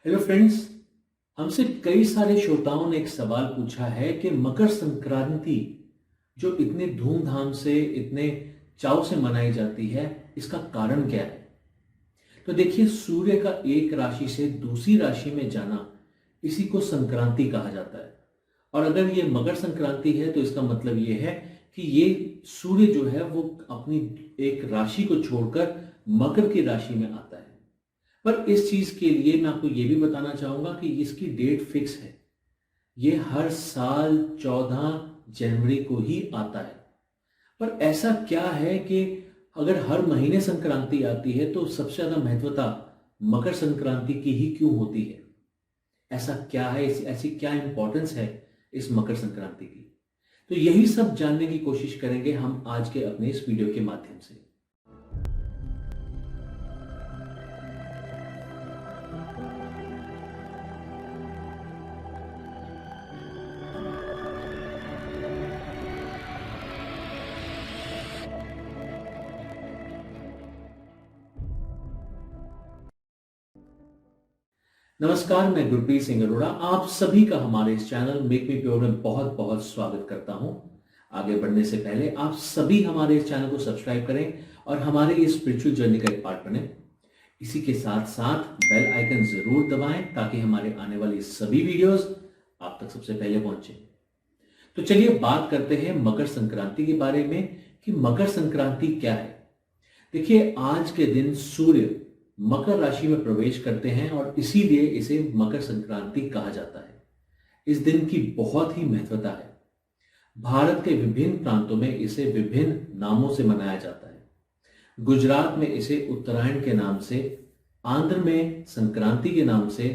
Hello friends. हमसे कई सारे श्रोताओं ने एक सवाल पूछा है कि मकर संक्रांति जो इतने धूमधाम से इतने चाव से मनाई जाती है, इसका कारण क्या है। तो देखिए, सूर्य का एक राशि से दूसरी राशि में जाना, इसी को संक्रांति कहा जाता है। और अगर ये मकर संक्रांति है तो इसका मतलब ये है कि ये सूर्य जो है वो अपनी एक राशि को छोड़कर मकर की राशि में आता है। पर इस चीज के लिए मैं आपको ये भी बताना चाहूंगा कि इसकी डेट फिक्स है। ये हर साल 14 जनवरी को ही आता है। पर ऐसा क्या है कि अगर हर महीने संक्रांति आती है तो सबसे ज्यादा महत्वता मकर संक्रांति की ही क्यों होती है। ऐसा क्या है, ऐसी क्या इंपॉर्टेंस है इस मकर संक्रांति की। तो यही सब जानने की कोशिश करेंगे हम आज के अपने इस वीडियो के माध्यम से। नमस्कार, मैं गुरप्रीत सिंह अरोड़ा आप सभी का हमारे इस चैनल मेक मी प्योर में बहुत बहुत स्वागत करता हूं। आगे बढ़ने से पहले आप सभी हमारे इस चैनल को सब्सक्राइब करें और हमारे इस स्पिरिचुअल जर्नी का एक पार्ट बने। इसी के साथ साथ बेल आइकन जरूर दबाएं ताकि हमारे आने वाली सभी वीडियोस आप तक सबसे पहले पहुंचे। तो चलिए बात करते हैं मकर संक्रांति के बारे में कि मकर संक्रांति क्या है। देखिए, आज के दिन सूर्य मकर राशि में प्रवेश करते हैं और इसीलिए इसे मकर संक्रांति कहा जाता है। इस दिन की बहुत ही महत्वता है। भारत के विभिन्न प्रांतों में इसे विभिन्न नामों से मनाया जाता है। गुजरात में इसे उत्तरायण के नाम से, आंध्र में संक्रांति के नाम से,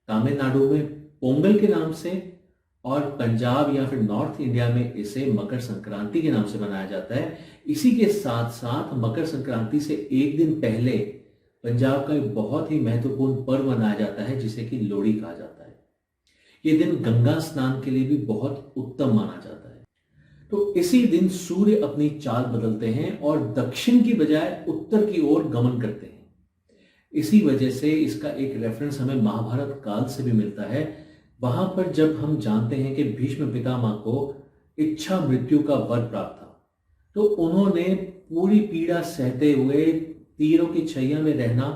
तमिलनाडु में पोंगल के नाम से और पंजाब या फिर नॉर्थ इंडिया में इसे मकर संक्रांति के नाम से मनाया जाता है। इसी के साथ साथ मकर संक्रांति से एक दिन पहले पंजाब का एक बहुत ही महत्वपूर्ण पर्व मनाया जाता है जिसे कि लोहड़ी कहा जाता है। यह दिन गंगा स्नान के लिए भी बहुत उत्तम माना जाता है। तो इसी दिन सूर्य अपनी चाल बदलते हैं और दक्षिण की बजाय उत्तर की ओर गमन करते हैं। इसी वजह से इसका एक रेफरेंस हमें महाभारत काल से भी मिलता है। वहां पर जब हम जानते हैं कि भीष्म पितामह को इच्छा मृत्यु का वर प्राप्त था, तो उन्होंने पूरी पीड़ा सहते हुए तीरों की छैया में रहना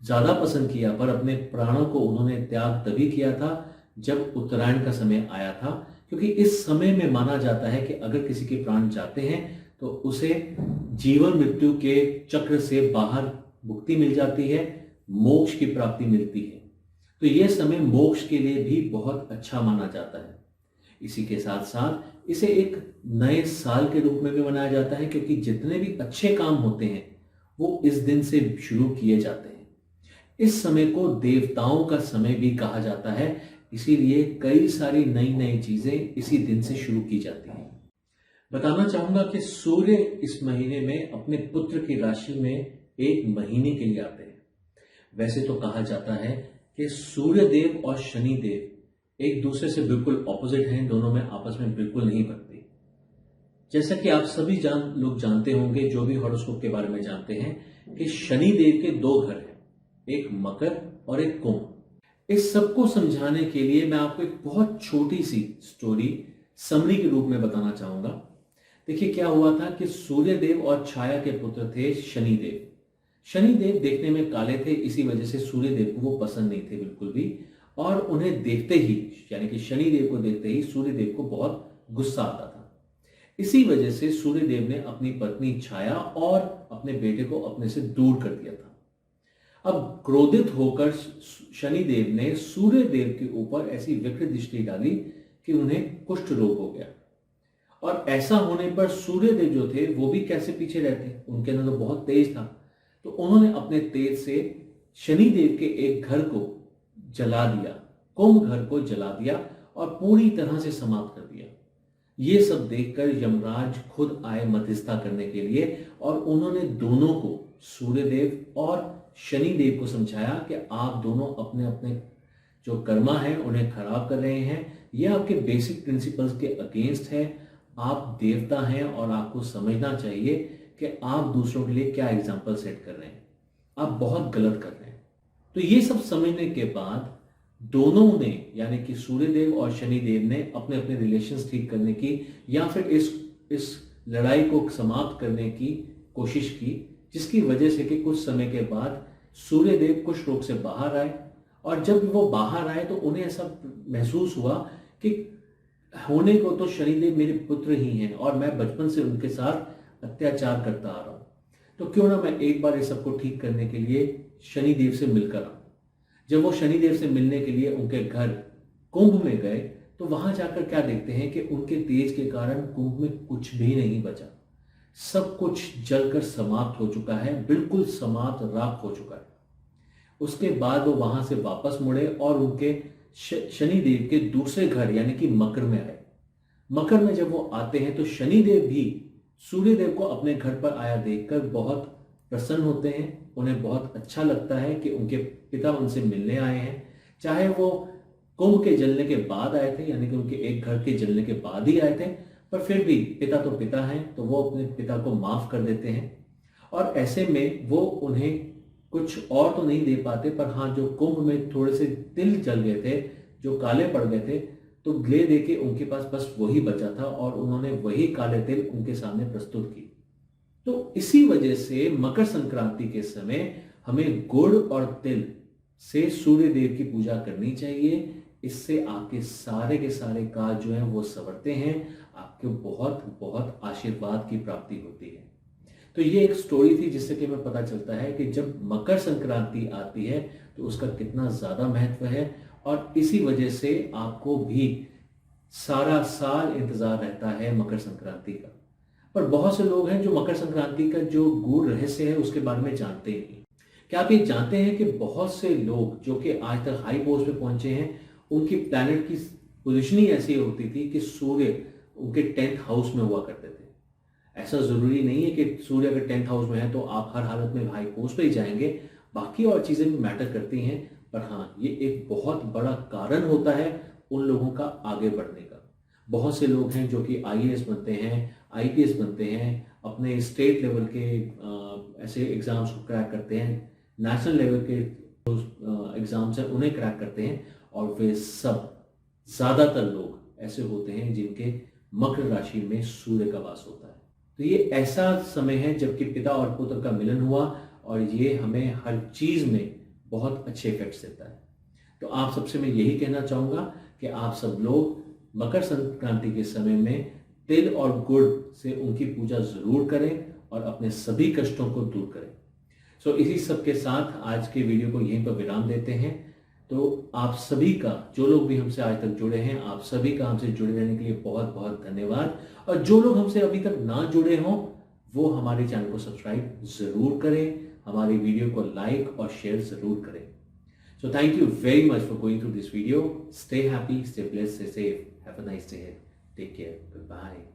ज्यादा पसंद किया, पर अपने प्राणों को उन्होंने त्याग तभी किया था जब उत्तरायण का समय आया था। क्योंकि इस समय में माना जाता है कि अगर किसी के प्राण जाते हैं तो उसे जीवन मृत्यु के चक्र से बाहर मुक्ति मिल जाती है, मोक्ष की प्राप्ति मिलती है। तो यह समय मोक्ष के लिए भी बहुत अच्छा माना जाता है। इसी के साथ साथ इसे एक नए साल के रूप में भी मनाया जाता है, क्योंकि जितने भी अच्छे काम होते हैं वो इस दिन से शुरू किए जाते हैं। इस समय को देवताओं का समय भी कहा जाता है, इसीलिए कई सारी नई नई चीजें इसी दिन से शुरू की जाती हैं। बताना चाहूंगा कि सूर्य इस महीने में अपने पुत्र की राशि में एक महीने के लिए आते हैं। वैसे तो कहा जाता है कि सूर्य देव और शनि देव एक दूसरे से बिल्कुल ऑपोजिट हैं, दोनों में आपस में बिल्कुल नहीं बनते। जैसा कि आप सभी लोग जानते होंगे, जो भी हॉरोस्कोप के बारे में जानते हैं, कि शनि देव के दो घर हैं, एक मकर और एक कुंभ। इस सबको समझाने के लिए मैं आपको एक बहुत छोटी सी स्टोरी समरी के रूप में बताना चाहूंगा। देखिए, क्या हुआ था कि सूर्य देव और छाया के पुत्र थे शनि देव। शनि देव देखने में काले थे, इसी वजह से सूर्य देव को वो पसंद नहीं थे बिल्कुल भी। और उन्हें देखते ही, यानी कि शनि देव को देखते ही सूर्य देव को बहुत गुस्सा आता था। इसी वजह से सूर्य देव ने अपनी पत्नी छाया और अपने बेटे को अपने से दूर कर दिया था। अब क्रोधित होकर शनि देव ने सूर्य देव के ऊपर ऐसी विकृत दृष्टि डाली कि उन्हें कुष्ठ रोग हो गया। और ऐसा होने पर सूर्य देव जो थे वो भी कैसे पीछे रहते, उनके अंदर तो बहुत तेज था। तो उन्होंने अपने तेज से शनि देव के एक घर को जला दिया, कुंभ घर को जला दिया और पूरी तरह से समाप्त कर दिया। ये सब देखकर यमराज खुद आए मध्यस्थता करने के लिए, और उन्होंने दोनों को, सूर्यदेव और शनिदेव को समझाया कि आप दोनों अपने अपने जो कर्मा है उन्हें खराब कर रहे हैं। यह आपके बेसिक प्रिंसिपल्स के अगेंस्ट है। आप देवता हैं और आपको समझना चाहिए कि आप दूसरों के लिए क्या एग्जाम्पल सेट कर रहे हैं, आप बहुत गलत कर रहे हैं। तो ये सब समझने के बाद दोनों ने यानी कि सूर्यदेव और शनिदेव ने अपने अपने रिलेशंस ठीक करने की या फिर इस लड़ाई को समाप्त करने की कोशिश की, जिसकी वजह से कि कुछ समय के बाद सूर्यदेव कुष्ठ रोग से बाहर आए। और जब वो बाहर आए तो उन्हें ऐसा महसूस हुआ कि होने को तो शनिदेव मेरे पुत्र ही हैं और मैं बचपन से उनके साथ अत्याचार करता आ रहा हूं, तो क्यों ना मैं एक बार इस सबको ठीक करने के लिए शनिदेव से मिलकर आऊं। जब वो शनिदेव से मिलने के लिए उनके घर कुंभ में गए तो वहां जाकर क्या देखते हैं कि उनके तेज के कारण कुंभ में कुछ भी नहीं बचा, सब कुछ जलकर समाप्त हो चुका है, बिल्कुल समाप्त राख हो चुका है। उसके बाद वो वहां से वापस मुड़े और उनके शनिदेव के दूसरे घर यानी कि मकर में आए। मकर में जब वो आते हैं तो शनिदेव भी सूर्यदेव को अपने घर पर आया देखकर बहुत प्रसन्न होते हैं। उन्हें बहुत अच्छा लगता है कि उनके पिता उनसे मिलने आए हैं, चाहे वो कुंभ के जलने के बाद आए थे यानी कि उनके एक घर के जलने के बाद ही आए थे, पर फिर भी पिता तो पिता हैं, तो वो अपने पिता को माफ कर देते हैं। और ऐसे में वो उन्हें कुछ और तो नहीं दे पाते, पर हाँ जो कुंभ में थोड़े से तिल जल गए थे, जो काले पड़ गए थे, तो ले दे के उनके पास बस वही बचा था और उन्होंने वही काले तिल उनके सामने प्रस्तुत की। तो इसी वजह से मकर संक्रांति के समय हमें गुड़ और तिल से सूर्य देव की पूजा करनी चाहिए। इससे आपके सारे के सारे कार्य जो हैं वो संवरते हैं, आपको बहुत बहुत आशीर्वाद की प्राप्ति होती है। तो ये एक स्टोरी थी जिससे कि हमें पता चलता है कि जब मकर संक्रांति आती है तो उसका कितना ज्यादा महत्व है, और इसी वजह से आपको भी सारा साल इंतजार रहता है मकर संक्रांति का। पर बहुत से लोग हैं जो मकर संक्रांति का जो गूढ़ रहस्य है उसके बारे में जानते ही नहीं। क्या आप ये जानते हैं कि बहुत से लोग जो कि आज तक हाई पोस्ट पे पहुंचे हैं, उनकी प्लैनेट की पोजिशनिंग ऐसी होती थी कि सूर्य उनके 10th हाउस में हुआ करते थे। ऐसा जरूरी नहीं है कि सूर्य अगर 10th हाउस में है तो आप हर हालत में हाई पोस्ट पे ही जाएंगे, बाकी और चीजें भी मैटर करती हैं। पर हाँ, ये एक बहुत बड़ा कारण होता है उन लोगों का आगे बढ़ने का। बहुत से लोग हैं जो कि IAS बनते हैं, IPS बनते हैं, अपने स्टेट लेवल के ऐसे एग्जाम्स को क्रैक करते हैं, नेशनल लेवल के एग्जाम्स हैं उन्हें क्रैक करते हैं, और वे सब ज्यादातर लोग ऐसे होते हैं जिनके मकर राशि में सूर्य का वास होता है। तो ये ऐसा समय है जबकि पिता और पुत्र का मिलन हुआ, और ये हमें हर चीज में बहुत अच्छे इफेक्ट्स देता है। तो आप सबसे मैं यही कहना चाहूंगा कि आप सब लोग मकर संक्रांति के समय में तिल और गुड़ से उनकी पूजा जरूर करें और अपने सभी कष्टों को दूर करें। सो इसी सब के साथ आज के वीडियो को यहीं पर विराम देते हैं। तो आप सभी का, जो लोग भी हमसे आज तक जुड़े हैं, आप सभी का हमसे जुड़े रहने के लिए बहुत बहुत धन्यवाद। और जो लोग हमसे अभी तक ना जुड़े हों वो हमारे चैनल को सब्सक्राइब जरूर करें, हमारी वीडियो को लाइक और शेयर जरूर करें। So thank you very much for going through this video. Stay happy, stay blessed, stay safe. Have a nice day ahead. Take care. Goodbye.